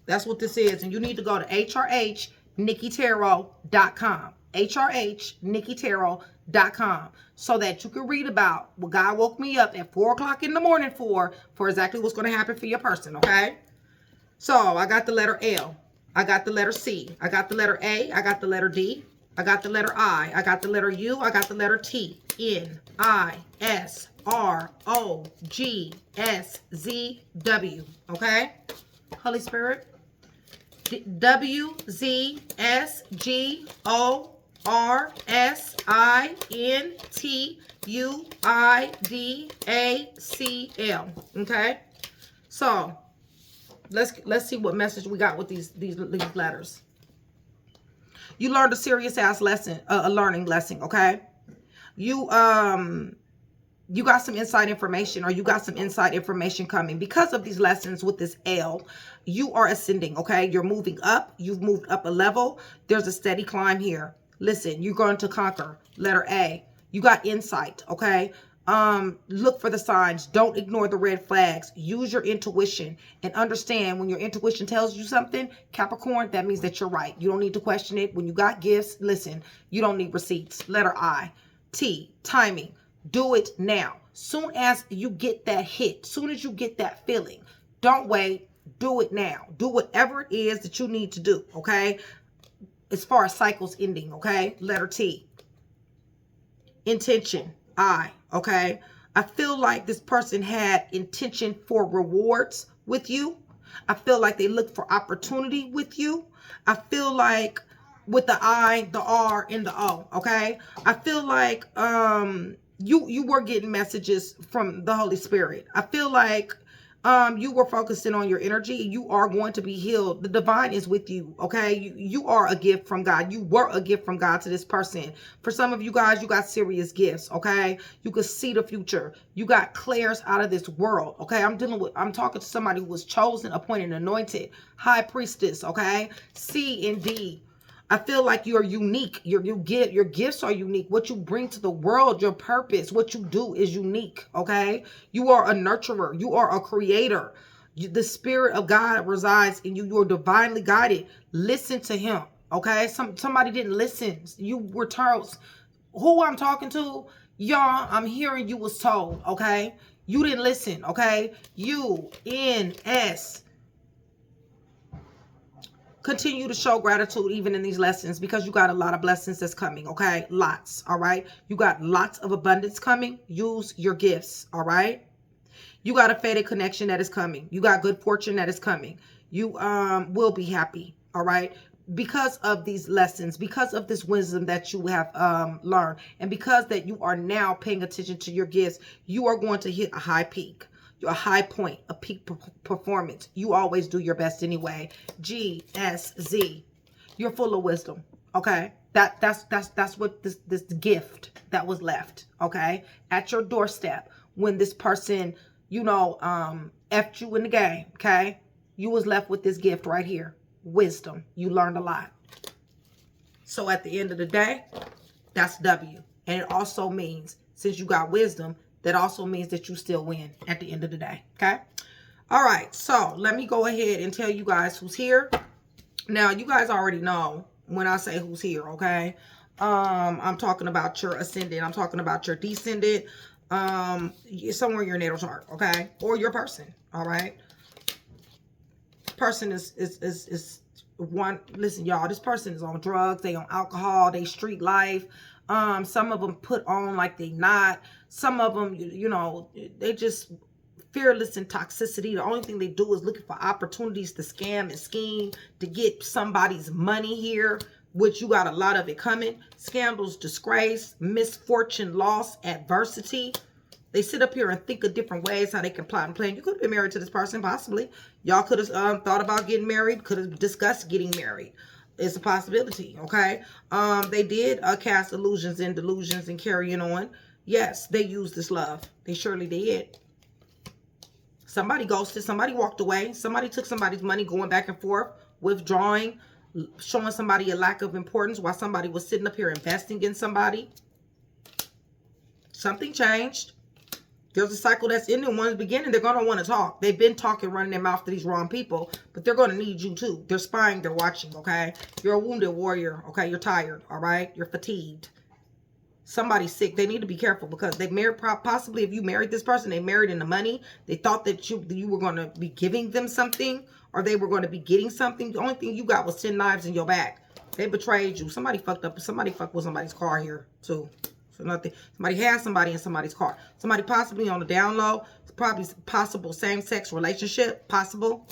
That's what this is. And you need to go to HRHNikkiTarot.com. HRHNikkiTarot.com. So that you can read about what God woke me up at 4 o'clock in the morning for exactly what's going to happen for your person. Okay? So, I got the letter L. I got the letter C. I got the letter A. I got the letter D. I got the letter I. I got the letter U. I got the letter T. N. I. S. R. O. G. S. Z. W. Okay? Holy Spirit. W. Z. S. G. O. R. S. I. N. T. U. I. D. A. C. L. Okay? So, let's see what message we got with these letters. You learned a serious ass lesson, a learning lesson, okay? You got some inside information, or you got some inside information coming because of these lessons with this L. You are ascending, okay? You're moving up. You've moved up a level. There's a steady climb here. Listen, you're going to conquer. Letter A. You got insight, okay? Look for the signs. Don't ignore the red flags. Use your intuition and understand when your intuition tells you something, Capricorn, that means that you're right. You don't need to question it. When you got gifts, listen, you don't need receipts. Letter I. T. Timing. Do it now. Soon as you get that hit, soon as you get that feeling, don't wait. Do it now. Do whatever it is that you need to do, okay? as far as cycles ending, okay? Letter T. Intention, I, okay? I feel like this person had intention for rewards with you. I feel like they look for opportunity with you. I feel like with the I, the R, and the O, okay? I feel like you were getting messages from the Holy Spirit. I feel like you were focusing on your energy. You are going to be healed. The divine is with you, okay? You are a gift from God. You were a gift from God to this person. For some of you guys, you got serious gifts, okay? You could see the future. You got clairs out of this world, okay? I'm talking to somebody who was chosen, appointed, anointed, high priestess, okay? C and D. I feel like you're unique. Your gifts are unique. What you bring to the world, your purpose, what you do is unique, okay? You are a nurturer. You are a creator. The Spirit of God resides in you. You're divinely guided. Listen to him, okay? Somebody didn't listen. You were told. Who I'm talking to, y'all, I'm hearing you was told, okay? You didn't listen, okay? U-N-S. Continue to show gratitude even in these lessons, because you got a lot of blessings that's coming, okay? Lots, all right? You got lots of abundance coming. Use your gifts, all right? You got a fated connection that is coming. You got good fortune that is coming. You will be happy, all right? Because of these lessons, because of this wisdom that you have learned, and because that you are now paying attention to your gifts, you are going to hit a high peak. A high point, a peak performance. You always do your best anyway. G, S, Z. You're full of wisdom. Okay. That's what this gift that was left. Okay. At your doorstep when this person, you know, effed you in the game. Okay. You was left with this gift right here. Wisdom. You learned a lot. So at the end of the day, that's W. And it also means, since you got wisdom, that also means that you still win at the end of the day, okay? All right, so let me go ahead and tell you guys who's here. Now, you guys already know when I say who's here, okay? I'm talking about your ascendant. I'm talking about your descendant. Somewhere in your natal chart, okay? Or your person, all right? Person is one. Listen, y'all, this person is on drugs. They on alcohol. They street life. Some of them put on like they not. Some of them, you know, they just fearless in toxicity. The only thing they do is looking for opportunities to scam and scheme to get somebody's money here, which you got a lot of it coming. Scandals, disgrace, misfortune, loss, adversity. They sit up here and think of different ways how they can plot and plan. You could have been married to this person, possibly. Y'all could have thought about getting married, could have discussed getting married. It's a possibility, okay? They did cast illusions and delusions and carrying on. Yes, they used this love. They surely did. Somebody ghosted. Somebody walked away. Somebody took somebody's money, going back and forth, withdrawing, showing somebody a lack of importance while somebody was sitting up here investing in somebody. Something changed. There's a cycle that's in the one's beginning. They're going to want to talk. They've been talking, running their mouth to these wrong people, but they're going to need you too. They're spying. They're watching, okay? You're a wounded warrior, okay? You're tired, all right? You're fatigued. Somebody's sick. They need to be careful because they married, possibly if you married this person, they married into money. They thought that you were going to be giving them something, or they were going to be getting something. The only thing you got was 10 knives in your back. They betrayed you. Somebody fucked up. Somebody fucked with somebody's car here too. So nothing. Somebody has somebody in somebody's car. Somebody possibly on the down low. It's probably possible same-sex relationship. Possible.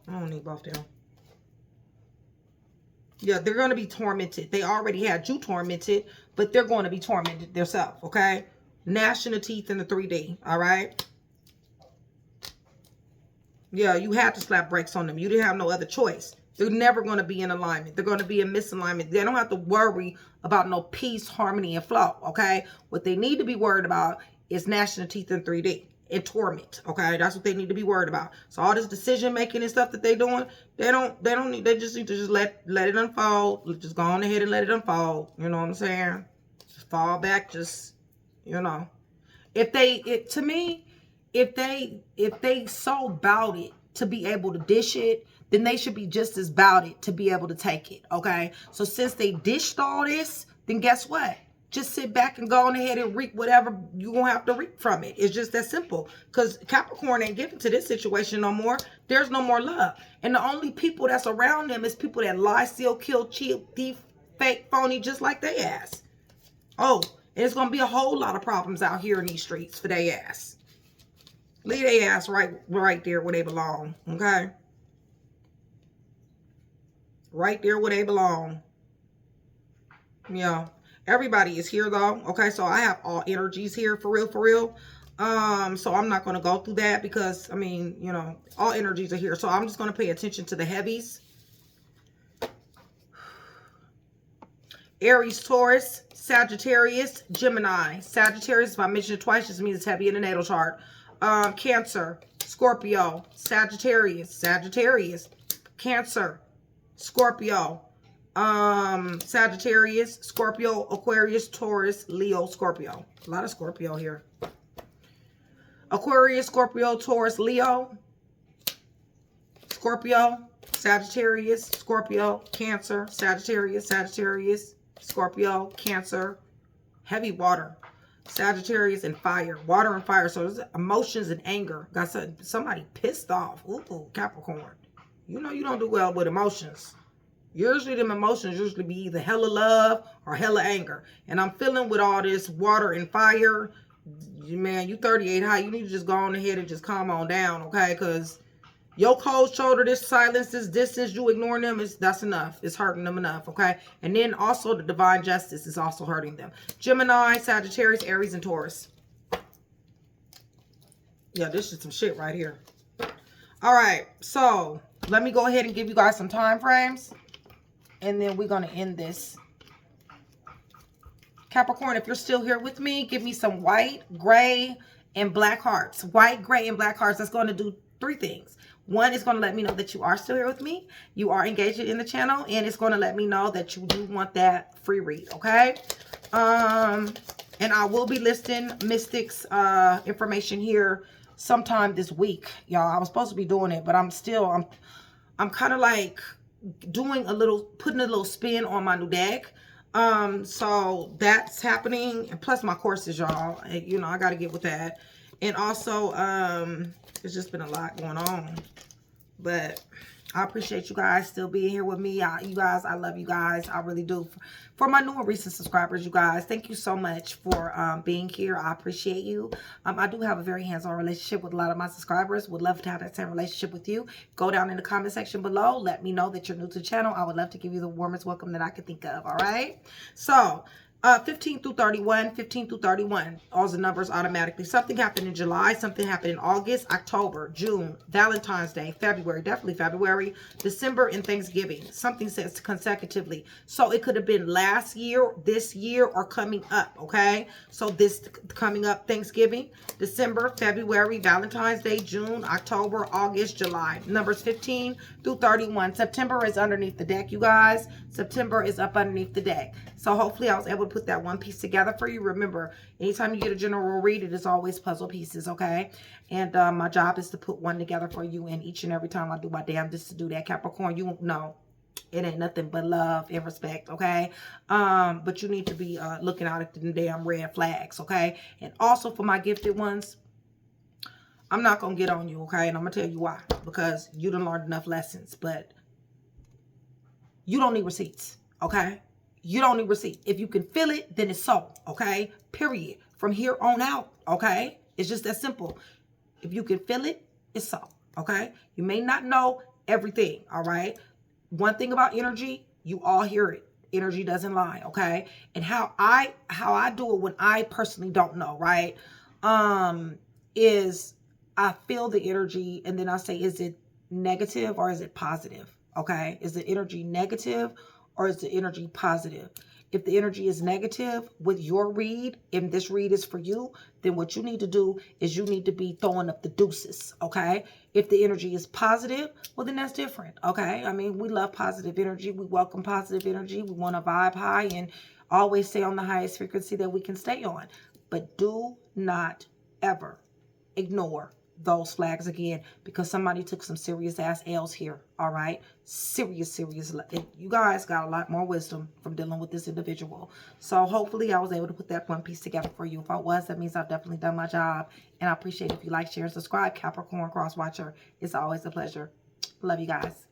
I don't need both them. Yeah, they're going to be tormented. They already had you tormented, but they're going to be tormented themselves, okay? Gnashing the teeth in the 3D, all right? Yeah, you had to slap brakes on them. You didn't have no other choice. They're never going to be in alignment. They're going to be in misalignment. They don't have to worry about no peace, harmony, and flow, okay? What they need to be worried about is gnashing the teeth in 3D. And torment, okay? That's what they need to be worried about. So all this decision making and stuff that they doing, they just need to just let it unfold. Just go on ahead and let it unfold. You know what I'm saying? Just fall back, just, you know. If they so bout it to be able to dish it, then they should be just as bout it to be able to take it, okay? So since they dished all this, then guess what? just sit back and go on ahead and reap whatever you're going to have to reap from it. It's just that simple. Because Capricorn ain't given to this situation no more. There's no more love. And the only people that's around them is people that lie, steal, kill, cheat, thief, fake, phony, just like they ass. Oh, and it's going to be a whole lot of problems out here in these streets for they ass. Leave they ass right there where they belong. Okay? Right there where they belong. Yeah. Everybody is here though. Okay, so I have all energies here for real, for real. So I'm not going to go through that because, I mean, you know, all energies are here. So I'm just going to pay attention to the heavies. Aries, Taurus, Sagittarius, Gemini. Sagittarius, if I mention it twice, just means it's heavy in the natal chart. Cancer, Scorpio, Sagittarius, Cancer, Scorpio, Sagittarius, Scorpio, Aquarius, Taurus, Leo, Scorpio. A lot of Scorpio here. Aquarius, Scorpio, Taurus, Leo, Scorpio, Sagittarius, Scorpio, Cancer, Sagittarius, Scorpio, Cancer, heavy water, Sagittarius, and fire. Water and fire. So there's emotions and anger. Got somebody pissed off. Ooh, Capricorn. You know you don't do well with emotions. Usually them emotions usually be either hella love or hella anger. And I'm feeling with all this water and fire, man, you 38 high. You need to just go on ahead and just calm on down, okay? Because your cold shoulder, this silence, this distance, you ignoring them, that's enough. It's hurting them enough, okay? And then also the divine justice is also hurting them. Gemini, Sagittarius, Aries, and Taurus. Yeah, this is some shit right here. All right, so let me go ahead and give you guys some time frames. And then we're going to end this. Capricorn, if you're still here with me, give me some white, gray, and black hearts. White, gray, and black hearts. That's going to do 3 things. One, is going to let me know that you are still here with me. You are engaged in the channel. And it's going to let me know that you do want that free read. Okay? And I will be listing Mystics information here sometime this week. Y'all, I was supposed to be doing it. But I'm kind of like putting a little spin on my new deck. So that's happening, and plus my courses, y'all, you know, I got to get with that. And also it's just been a lot going on, but I appreciate you guys still being here with me. You guys, I love you guys. I really do. For my new and recent subscribers, you guys, thank you so much for being here. I appreciate you. I do have a very hands-on relationship with a lot of my subscribers. Would love to have that same relationship with you. Go down in the comment section below. Let me know that you're new to the channel. I would love to give you the warmest welcome that I could think of. All right. So 15 through 31, 15 through 31. All the numbers automatically. Something happened in July. Something happened in August, October, June, Valentine's Day, February, definitely February, December, and Thanksgiving. Something says consecutively. So it could have been last year, this year, or coming up, okay? So this coming up, Thanksgiving, December, February, Valentine's Day, June, October, August, July. Numbers 15 through 31. September is underneath the deck, you guys. September is up underneath the deck. So hopefully I was able to put that one piece together for you. Remember, anytime you get a general read, it is always puzzle pieces, okay? And my job is to put one together for you, and each and every time I do my damnedest to do that. Capricorn, you know it ain't nothing but love and respect, okay? But you need to be looking out at the damn red flags, okay? And also for my gifted ones, I'm not going to get on you, okay? And I'm going to tell you why. Because you done learned enough lessons, but you don't need receipts, okay? You don't need receipt. If you can feel it, then it's so, okay? Period. From here on out, okay? It's just that simple. If you can feel it, it's so, okay? You may not know everything, all right? One thing about energy, you all hear it. Energy doesn't lie, okay? And how I do it when I personally don't know, right? Is I feel the energy and then I say, is it negative or is it positive? Okay? Is the energy negative or is the energy positive? If the energy is negative with your read, and this read is for you, then what you need to do is you need to be throwing up the deuces, okay? If the energy is positive, well, then that's different, okay? I mean, we love positive energy. We welcome positive energy. We want to vibe high and always stay on the highest frequency that we can stay on. But do not ever ignore those flags again, because somebody took some serious ass L's here. All right, serious. You guys got a lot more wisdom from dealing with this individual. So hopefully I was able to put that one piece together for you. If I was, that means I've definitely done my job. And I appreciate it if you like, share, and subscribe. Capricorn Cross Watcher, it's always a pleasure. Love you guys.